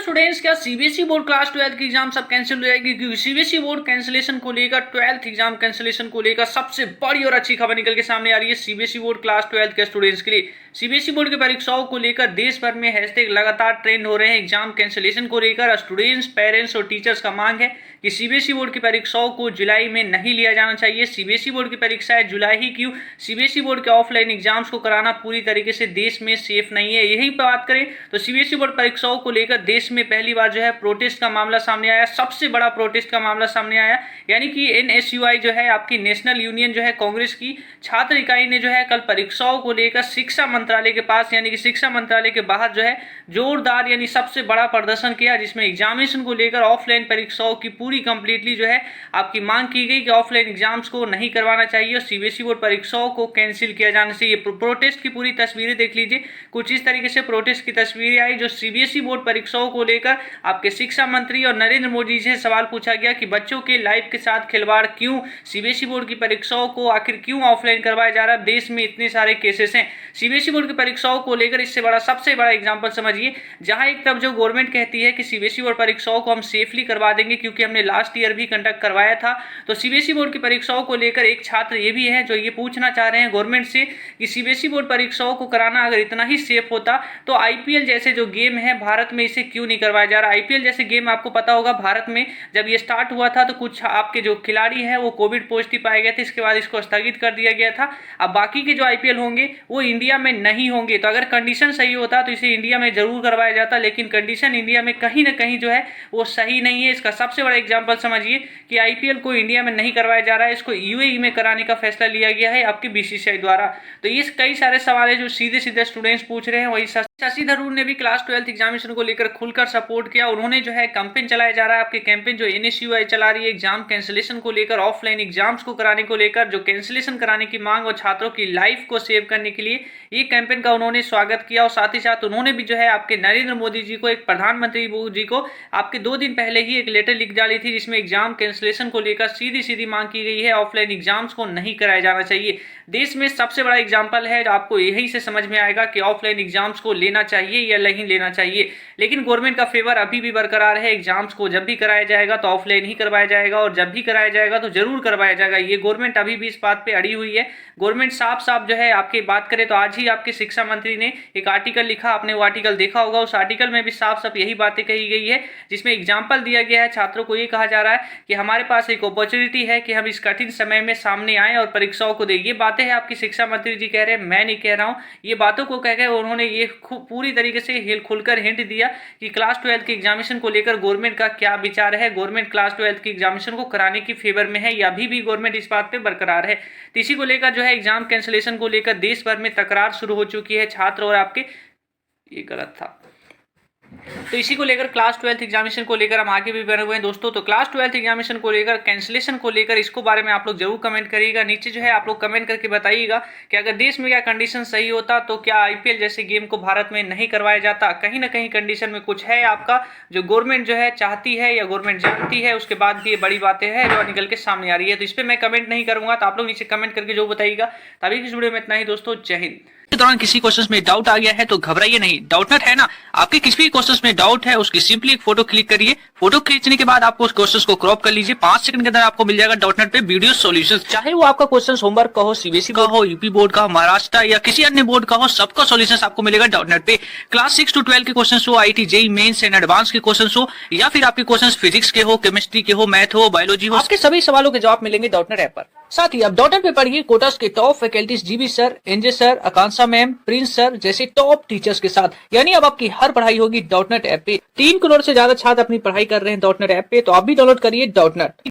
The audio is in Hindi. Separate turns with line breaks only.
स्टूडेंट्स, क्या सीबीएसई बोर्ड क्लास 12 की एग्जाम सब कैंसिल हो जाएगी? क्योंकि सीबीएसई बोर्ड कैंसिलेशन को लेकर 12th एग्जाम कैंसिलेशन को लेकर सबसे बड़ी और अच्छी खबर निकल के सामने आ रही है सीबीएसई बोर्ड क्लास 12 के स्टूडेंट्स के लिए। सीबीएसई बोर्ड की परीक्षाओं को लेकर देश भर में हैशटैग लगातार ट्रेंड हो रहे हैं। एग्जाम कैंसिलेशन को लेकर स्टूडेंट्स, पेरेंट्स और टीचर्स का मांग है कि सीबीएसई बोर्ड की परीक्षाओं को जुलाई में नहीं लिया जाना चाहिए। सीबीएसई बोर्ड की परीक्षाएं जुलाई ही क्यों, सीबीएसई बोर्ड के ऑफलाइन एग्जाम्स को कराना पूरी तरीके से देश में सेफ नहीं है। यही पर बात करें तो सीबीएसई बोर्ड परीक्षाओं को लेकर देश में पहली बार जो है प्रोटेस्ट का मामला सामने आया। सबसे बड़ा प्रोटेस्ट का मामला सामने आया, यानी कि एनएसयूआई जो है, आपकी नेशनल यूनियन जो है कांग्रेस की छात्र इकाई ने जो है कल परीक्षाओं को लेकर शिक्षा मंत्रालय के पास, यानी कि शिक्षा मंत्रालय के बाहर जो है जोरदार यानी सबसे बड़ा प्रदर्शन किया, जिसमें एग्जामिनेशन को लेकर ऑफलाइन परीक्षाओं की पूरी कंप्लीटली जो है आपकी मांग की गई कि ऑफलाइन एग्जाम्स को नहीं करवाना चाहिए और सीबीएसई बोर्ड परीक्षाओं को कैंसिल किया जाना चाहिए। प्रोटेस्ट की पूरी तस्वीरें देख लीजिए। कुछ इस तरीके से प्रोटेस्ट की तस्वीरें आई जो सीबीएसई बोर्ड परीक्षाओं को लेकर आपके शिक्षा मंत्री और नरेंद्र मोदी जी से सवाल पूछा गया कि बच्चों के लाइफ के साथ खिलवाड़ क्यों, सीबीएसई बोर्ड की परीक्षाओं को आखिर क्यों ऑफलाइन करवाया जा रहा है, देश में इतने सारे केसेस हैं। सीबीएसई बोर्ड की परीक्षाओं को लेकर इससे बड़ा सबसे बड़ा एग्जांपल समझिए, जहां एक तरफ जो गवर्नमेंट कहती है कि सीबीएसई बोर्ड परीक्षाओं को हम सेफली करवा देंगे क्योंकि हमने लास्ट ईयर भी कंडक्ट करवाया था, तो सीबीएसई बोर्ड की परीक्षाओं को लेकर एक छात्र ये भी है जो ये पूछना चाह रहे हैं गवर्नमेंट से कि सीबीएसई बोर्ड परीक्षाओं को कराना अगर इतना ही सेफ होता तो आईपीएल जैसे जो गेम है भारत में इसे क्यों नहीं करवाया जा रहा। आईपीएल जैसे गेम आपको पता होगा, भारत में जब ये स्टार्ट हुआ था तो कुछ आपके जो खिलाड़ी हैं वो कोविड पॉजिटिव पाए गए थे, इसके बाद इसको स्थगित कर दिया गया था। अब बाकी के जो आईपीएल होंगे वो इंडिया में नहीं होंगे, तो अगर कंडीशन सही होता तो इसे इंडिया में जरूर करवाया जाता, लेकिन कंडीशन इंडिया में कहीं ना कहीं जो है वो सही नहीं है। इसका सबसे बड़ा एग्जाम्पल समझिए कि आईपीएल को इंडिया में नहीं करवाया जा रहा है, इसको यूएई में कराने का फैसला लिया गया है आपके बीसीसीआई द्वारा। तो ये कई सारे सवाल है जो सीधे सीधे स्टूडेंट्स पूछ रहे हैं। वही शशि थरूर ने भी क्लास 12 एग्जामिनेशन को लेकर खुलकर सपोर्ट किया। उन्होंने जो है कैंपेन चलाया जा रहा है, आपके कैंपेन जो एनएसयूआई चला रही है एग्जाम कैंसिलेशन को लेकर, ऑफलाइन एग्जाम्स को कराने को लेकर, जो कैंसिलेशन कराने की मांग और छात्रों की लाइफ को सेव करने के लिए ये कैंपेन का उन्होंने स्वागत किया। और साथ ही साथ उन्होंने भी जो है आपके नरेंद्र मोदी जी को, एक प्रधानमंत्री जी को आपके 2 दिन पहले ही एक लेटर लिख डाली थी जिसमें एग्जाम कैंसिलेशन को लेकर सीधी सीधी मांग की गई है, ऑफलाइन एग्जाम्स को नहीं कराया जाना चाहिए। देश में सबसे बड़ा एग्जाम्पल है, आपको यही से समझ में आएगा कि ऑफलाइन एग्जाम्स को लेना चाहिए या नहीं लेना चाहिए। लेकिन गवर्नमेंट का फेवर अभी भी बरकरार है, एग्जाम्स को जब भी कराया जाएगा तो ऑफलाइन ही करवाया जाएगा और जब भी कराया जाएगा तो जरूर करवाया जाएगा। ये गवर्नमेंट अभी भी इस बात पे अड़ी हुई है। गवर्नमेंट साफ साफ जो है आपकी बात करें तो आज ही आपके शिक्षा मंत्री ने एक आर्टिकल लिखा, आपने वो आर्टिकल देखा होगा, उस आर्टिकल में भी साफ साफ यही बातें कही गई है जिसमें एग्जाम्पल दिया गया है। छात्रों को ये कहा जा रहा है कि हमारे पास एक अपॉर्चुनिटी है कि हम इस कठिन समय में सामने आए और परीक्षाओं को दें। ये बातें हैं आपकी शिक्षा मंत्री जी कह रहे हैं, मैं नहीं कह रहा हूँ। ये बातों को कह गए उन्होंने ये पूरी तरीके से खुलकर हिंट दिया कि क्लास 12 के एग्जामिनेशन को लेकर गवर्नमेंट का क्या विचार है, गवर्नमेंट क्लास 12 के एग्जामिनेशन को कराने की फेवर में है या अभी भी गवर्नमेंट इस बात पे बरकरार है। तो इसी को लेकर जो है एग्जाम कैंसिलेशन को लेकर देश भर में तकरार शुरू हो चुकी है। छात्र और आपके, ये गलत था, तो इसी को लेकर क्लास 12 एग्जामिनेशन को लेकर हम आगे भी बढ़े हुए हैं दोस्तों। तो क्लास 12 एग्जामिनेशन को लेकर, कैंसिलेशन को लेकर, इसको बारे में आप लोग जरूर कमेंट करिएगा। नीचे जो है आप लोग कमेंट करके बताइएगा कि अगर देश में क्या कंडीशन सही होता तो क्या आईपीएल जैसे गेम को भारत में नहीं करवाया जाता। कहीं ना कहीं कंडीशन में कुछ है आपका जो गवर्नमेंट जो है चाहती है या गवर्नमेंट जानती है, उसके बाद भी ये बड़ी बातें हैं जो निकल के सामने आ रही है। तो इस पर मैं कमेंट नहीं करूंगा, तो आप लोग नीचे कमेंट करके जो बताइएगा। तभी इस वीडियो में इतना ही दोस्तों, जय हिंद। के दौरान किसी क्वेश्चन में डाउट आ गया है तो घबराइए नहीं, डाउटनट है ना, आपके किसी भी क्वेश्चन में डाउट है उसकी सिंपली एक फोटो क्लिक करिए। फोटो खींचने के बाद आपको उस क्वेश्चन को क्रॉप कर लीजिए, 5 सेकंड के अंदर आपको मिल जाएगा डाउटनट पे वीडियो सॉल्यूशन। चाहे वो आपका क्वेश्चन होमवर्क का हो, सीबीएसई का हो, यूपी बोर्ड का हो, महाराष्ट्र या किसी अन्य बोर्ड का हो, सबका सॉल्यूशन आपको मिलेगा डाउटनट पे। क्लास 6 to 12 के क्वेश्चन हो, IIT JEE mains and advance के क्वेश्चन हो, या फिर आपके क्वेश्चन फिजिक्स के हो, केमिस्ट्री के हो, मैथ हो, बायोलॉजी हो, आपके सभी सवालों के जवाब मिलेंगे डाउटनट ऐप पर। साथ ही आप डॉटनेट पे पढ़िए कोटास के top faculties GB sir, NJ sir, Akanksha ma'am, Prince sir जैसे टॉप टीचर्स के साथ। यानी अब आपकी हर पढ़ाई होगी डॉटनेट ऐप पे। 3 करोड़ से ज्यादा छात्र अपनी पढ़ाई कर रहे हैं डॉटनेट ऐप पे, तो आप भी डाउनलोड करिए डॉटनेट।